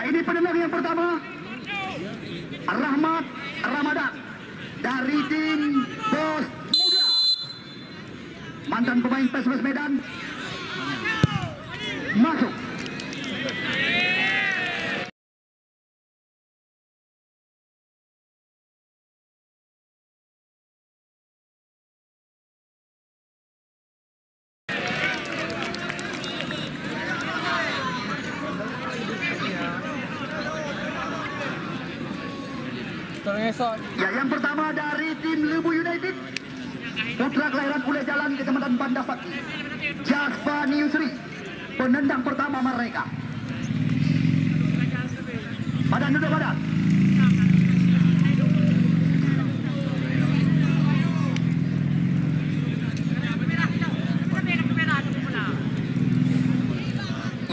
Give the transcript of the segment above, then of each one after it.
ini pendengar yang pertama. Rahmat Ramadan dari tim Bos Muda. Mantan pemain PSMS Medan. Masuk. Ya, yang pertama dari tim Lebu United, putra kelahiran Ule Jalan, Kecamatan Bandasaki, Jasfani Yusri, penendang pertama mereka. Badan duduk badan.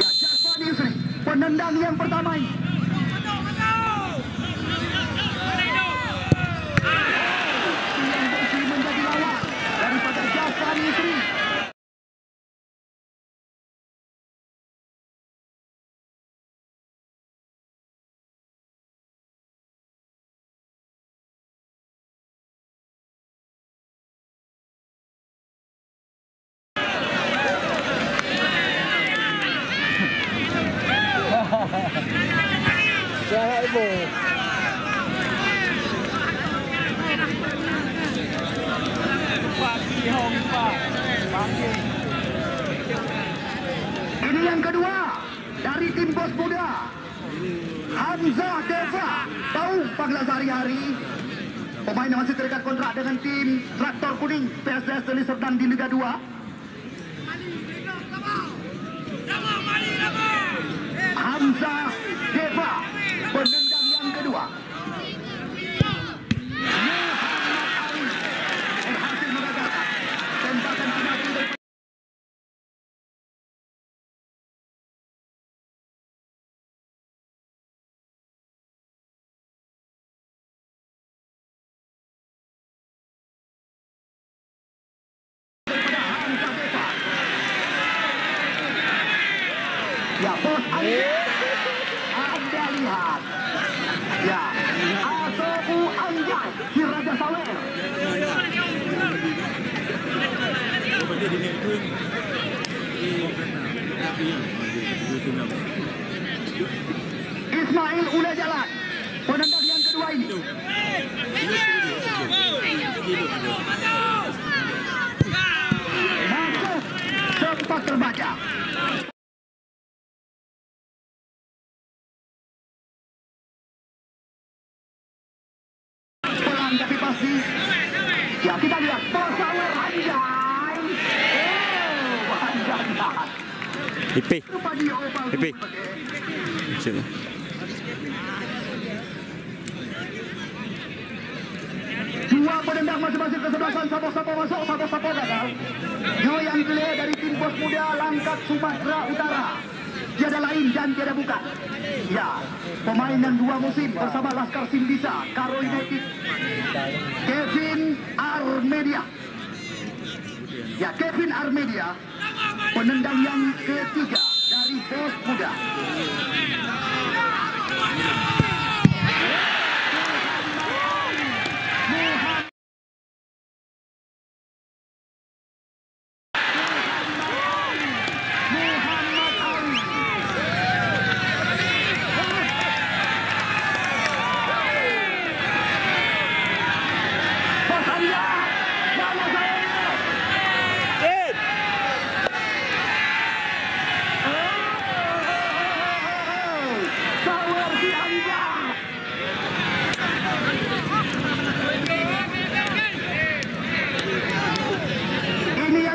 Ya, Jasfani Yusri, penendang yang pertama ini. Ini yang kedua dari tim Bos Muda, Hamzah Deva, tahu panggilan sehari-hari. Pemain yang masih terikat kontrak dengan tim Traktor Kuning PSDS Deli Serdang di Liga 2. Hamzah Deva, penendang yang kedua. Berhasil mengagalkan tembakan penalti. Ya, bos, Anda lihat. Ya, Asobu Anjay, si Raja Sawer. Ismail Ule Jalan, penendang yang kedua ini. Masuk, sempat terbaca. Tapi pasti, ya kita lihat Sawer Anjay. Ipi. Sini. Dua penendang masing-masing kesebelasan, Sapo-Sapo masuk, Sapo-Sapo gagal. Yo yang kelihatan dari tim Bos Muda Langkat Sumatera Utara. Tiada lain dan tiada bukan. Ya, pemain yang 2 musim bersama Laskar Simbisa, Karo United, Kevin Armedia. Ya, Kevin Armedia, penendang yang ketiga dari Bos Muda.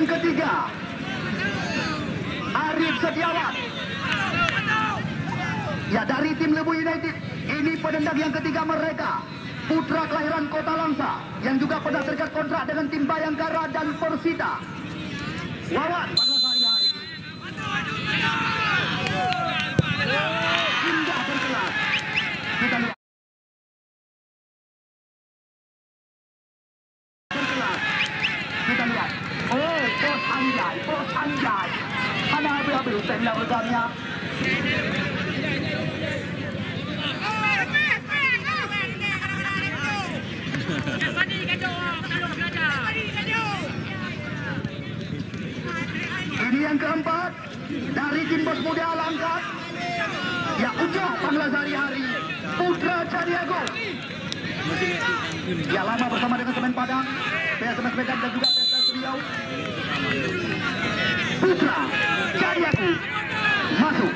Ketiga, Arif Setiawan. Ya, dari tim Lebu United. Ini penendang yang ketiga mereka, putra kelahiran Kota Langsa, yang juga pernah terikat kontrak dengan tim Bayangkara dan Persita. Wawan pada sehari-hari. Indah berkelas. Kita lihat. Berkelas. Kita lihat. Oh, Bos Anjay. Mana habis-habis saya regamnya. Putra Caniago. Ya, lama bersama dengan Semen Padang, PSMS Medan dan juga PSMS Riau. Putra Caniago masuk.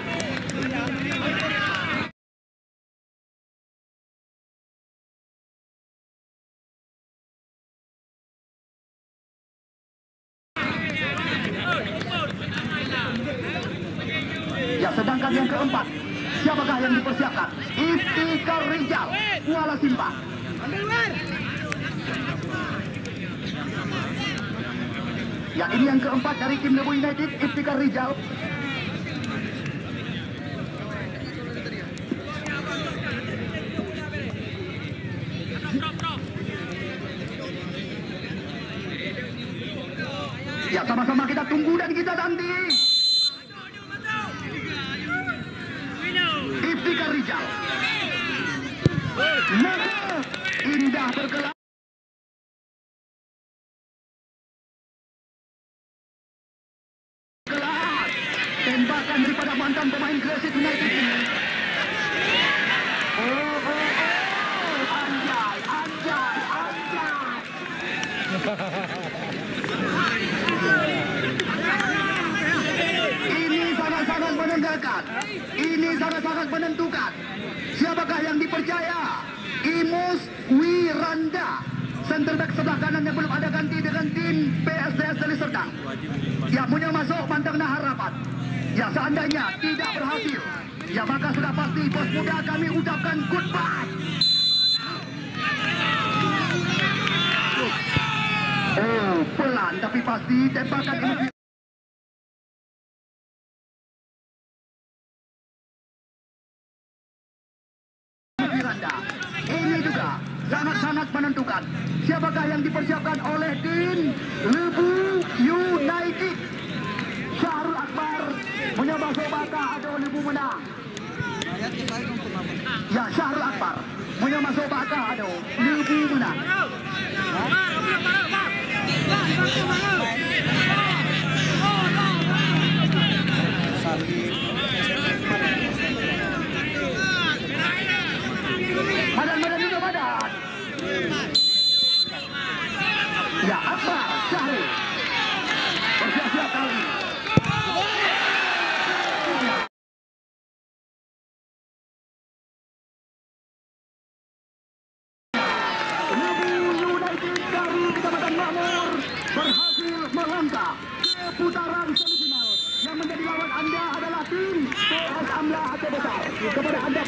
Ya, sedangkan yang keempat, siapakah yang dipersiapkan? Iftikar Rijal, Kuala Simpang. Ya, ini yang keempat dari tim Lebu United, Iftikar Rijal. Ya, sama-sama kita tunggu dan kita nanti. Iftikar Rijal. Nah, indah bergerak. Tembakan daripada mantan pemain Gresik United ini. Anjay. Ini sangat-sangat menenggalkan. Ini sangat-sangat menentukan. Siapakah yang dipercaya? Imus Wiranda, center back sebelah kanan yang belum ada ganti dengan tim PSDS Deli Serdang. Ya, punya masuk Pantang Harapan. Ya, seandainya tidak berhasil, ya maka sudah pasti bos muda kami ucapkan goodbye. Oh, pelan tapi pasti tembakan ini. Ini juga sangat-sangat menentukan siapakah yang dipersiapkan oleh tim Lebu United. Syahrul Akbar menyebabkan ada Lebu menang. Ya, Syahrul Akbar menyebabkan ada Lebu menang. Badan juga badan. Ya, Akbar Syahrul bersiap-siap kali. Lebu United dari Kecamatan Makmur berhasil melangkah ke putaran semifinal. Yang menjadi lawan Anda adalah tim PS Amla Aceh Besar. Kepada Anda